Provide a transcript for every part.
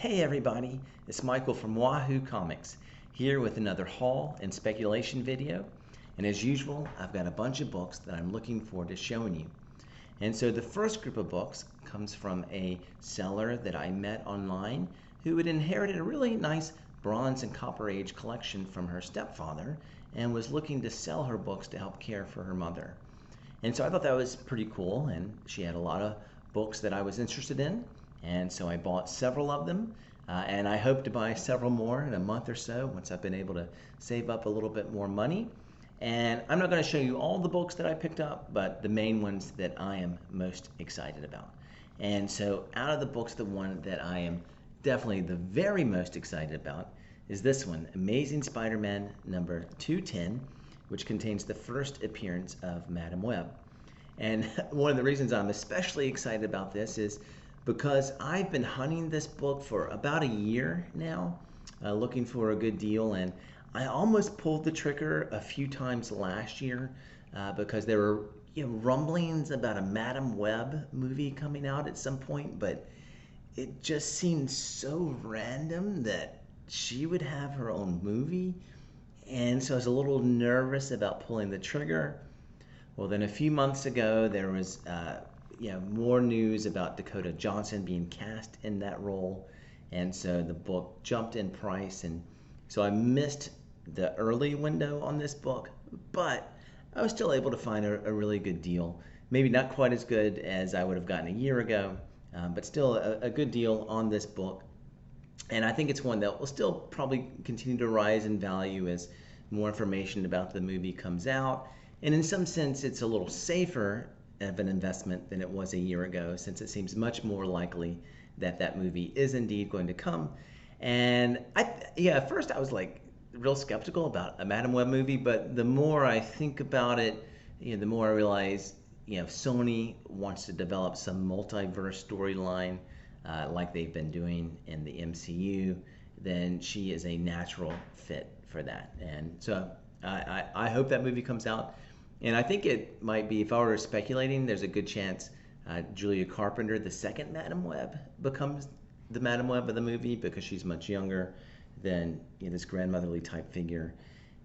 Hey everybody, it's Michael from Wahoo Comics, here with another haul and speculation video. And as usual, I've got a bunch of books that I'm looking forward to showing you. And so the first group of books comes from a seller that I met online who had inherited a really nice Bronze and Copper Age collection from her stepfather and was looking to sell her books to help care for her mother. And so I thought that was pretty cool, and she had a lot of books that I was interested in, and so I bought several of them, and I hope to buy several more in a month or so once I've been able to save up a little bit more money. And I'm not going to show you all the books that I picked up, but the main ones that I am most excited about. And so out of the books, the one that I am definitely the very most excited about is this one, Amazing Spider-Man number 210, which contains the first appearance of Madam Web. And one of the reasons I'm especially excited about this is because I've been hunting this book for about a year now, looking for a good deal, and I almost pulled the trigger a few times last year because there were rumblings about a Madam Web movie coming out at some point, but it just seemed so random that she would have her own movie. And so I was a little nervous about pulling the trigger. Well, then a few months ago, there was more news about Dakota Johnson being cast in that role. And so the book jumped in price. And so I missed the early window on this book, but I was still able to find a really good deal. Maybe not quite as good as I would have gotten a year ago, but still a good deal on this book. And I think it's one that will still probably continue to rise in value as more information about the movie comes out. And in some sense, it's a little safer of an investment than it was a year ago, since it seems much more likely that that movie is indeed going to come. And at first I was like real skeptical about a Madam Web movie, but the more I think about it, the more I realize, if Sony wants to develop some multiverse storyline like they've been doing in the MCU, then she is a natural fit for that. And so I hope that movie comes out. And I think it might be, if I were speculating, there's a good chance Julia Carpenter, the second Madam Web, becomes the Madam Web of the movie because she's much younger than this grandmotherly type figure.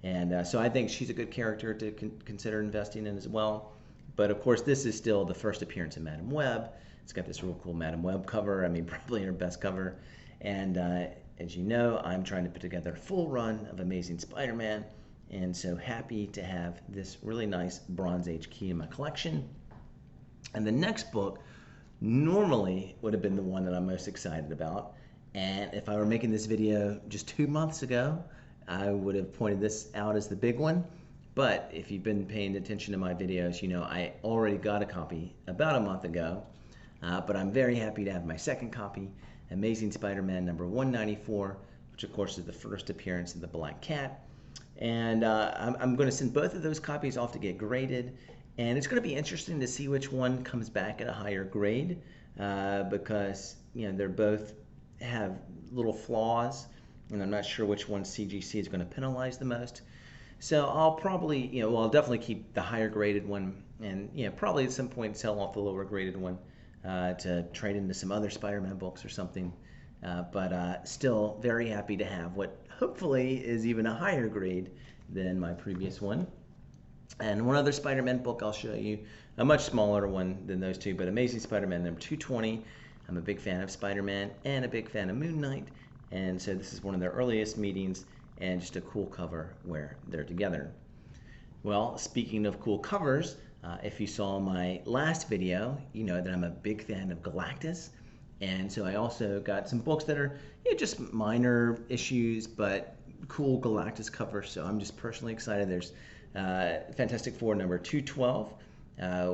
And so I think she's a good character to consider investing in as well. But of course, this is still the first appearance of Madam Web. It's got this real cool Madam Web cover. I mean, probably her best cover. And as you know, I'm trying to put together a full run of Amazing Spider-Man. And so happy to have this really nice Bronze Age key in my collection. And the next book normally would have been the one that I'm most excited about. And if I were making this video just 2 months ago, I would have pointed this out as the big one. But if you've been paying attention to my videos, you know I already got a copy about a month ago. But I'm very happy to have my second copy, Amazing Spider-Man number 194, which of course is the first appearance of the Black Cat. And I'm going to send both of those copies off to get graded. And it's going to be interesting to see which one comes back at a higher grade because they're both have little flaws, and I'm not sure which one CGC is going to penalize the most. So I'll probably, I'll definitely keep the higher graded one, and probably at some point sell off the lower graded one to trade into some other Spider-Man books or something. But still very happy to have what hopefully is even a higher grade than my previous one. And one other Spider-Man book I'll show you, a much smaller one than those two, but Amazing Spider-Man number 220. I'm a big fan of Spider-Man and a big fan of Moon Knight, and so this is one of their earliest meetings and just a cool cover where they're together. Well, speaking of cool covers, if you saw my last video, you know that I'm a big fan of Galactus, and so I also got some books that are just minor issues, but cool Galactus covers, so I'm just personally excited. There's Fantastic Four number 212,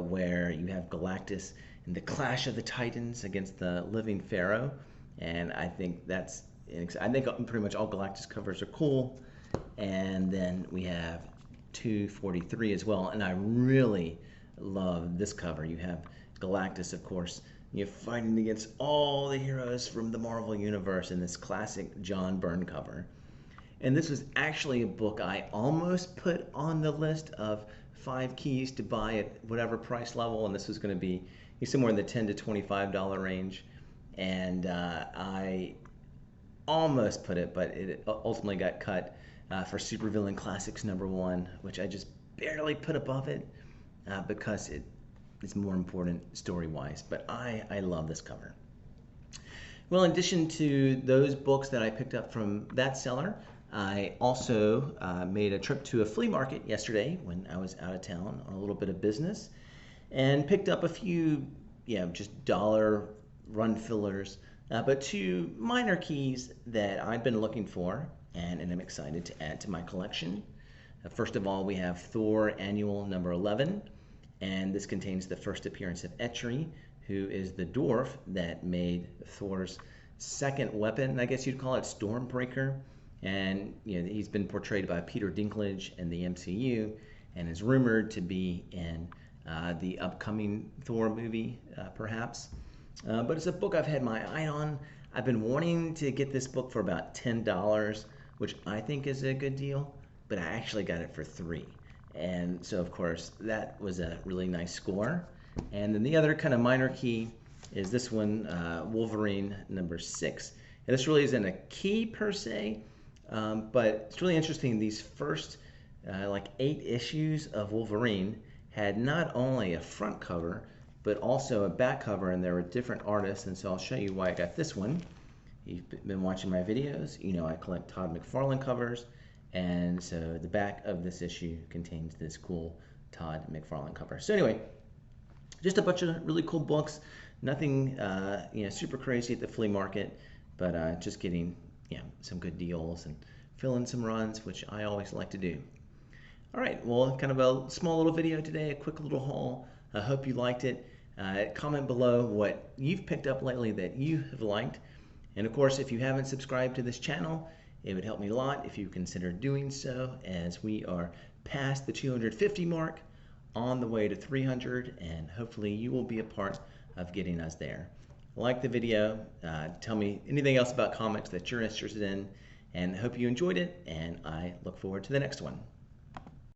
where you have Galactus in the Clash of the Titans against the Living Pharaoh, and I think pretty much all Galactus covers are cool. And then we have 243 as well, and I really love this cover. You have Galactus, of course, fighting against all the heroes from the Marvel Universe in this classic John Byrne cover. And this was actually a book I almost put on the list of 5 keys to buy at whatever price level, and this was going to be somewhere in the $10 to $25 range. And I almost put it, but it ultimately got cut for Supervillain Classics #1, which I just barely put above it because it's more important story-wise. But I love this cover. Well, in addition to those books that I picked up from that seller, I also made a trip to a flea market yesterday when I was out of town on a little bit of business, and picked up a few, just dollar run fillers, but 2 minor keys that I've been looking for and I'm excited to add to my collection. First of all, we have Thor Annual number 11, and this contains the first appearance of Etchery, who is the dwarf that made Thor's second weapon. I guess you'd call it Stormbreaker. And he's been portrayed by Peter Dinklage in the MCU and is rumored to be in the upcoming Thor movie, perhaps. But it's a book I've had my eye on. I've been wanting to get this book for about $10, which I think is a good deal, but I actually got it for $3. And so, of course, that was a really nice score. And then the other kind of minor key is this one, Wolverine number 6. And this really isn't a key per se, but it's really interesting. These first like 8 issues of Wolverine had not only a front cover, but also a back cover, and there were different artists. And so I'll show you why I got this one. You've been watching my videos. I collect Todd McFarlane covers. And so the back of this issue contains this cool Todd McFarlane cover. So anyway, just a bunch of really cool books. Nothing super crazy at the flea market, but just getting some good deals and filling some runs, which I always like to do. All right, well, kind of a small little video today, a quick little haul. I hope you liked it. Comment below what you've picked up lately that you have liked. And of course, if you haven't subscribed to this channel, it would help me a lot if you consider doing so, as we are past the 250 mark, on the way to 300, and hopefully you will be a part of getting us there. Like the video, tell me anything else about comics that you're interested in, and hope you enjoyed it, and I look forward to the next one.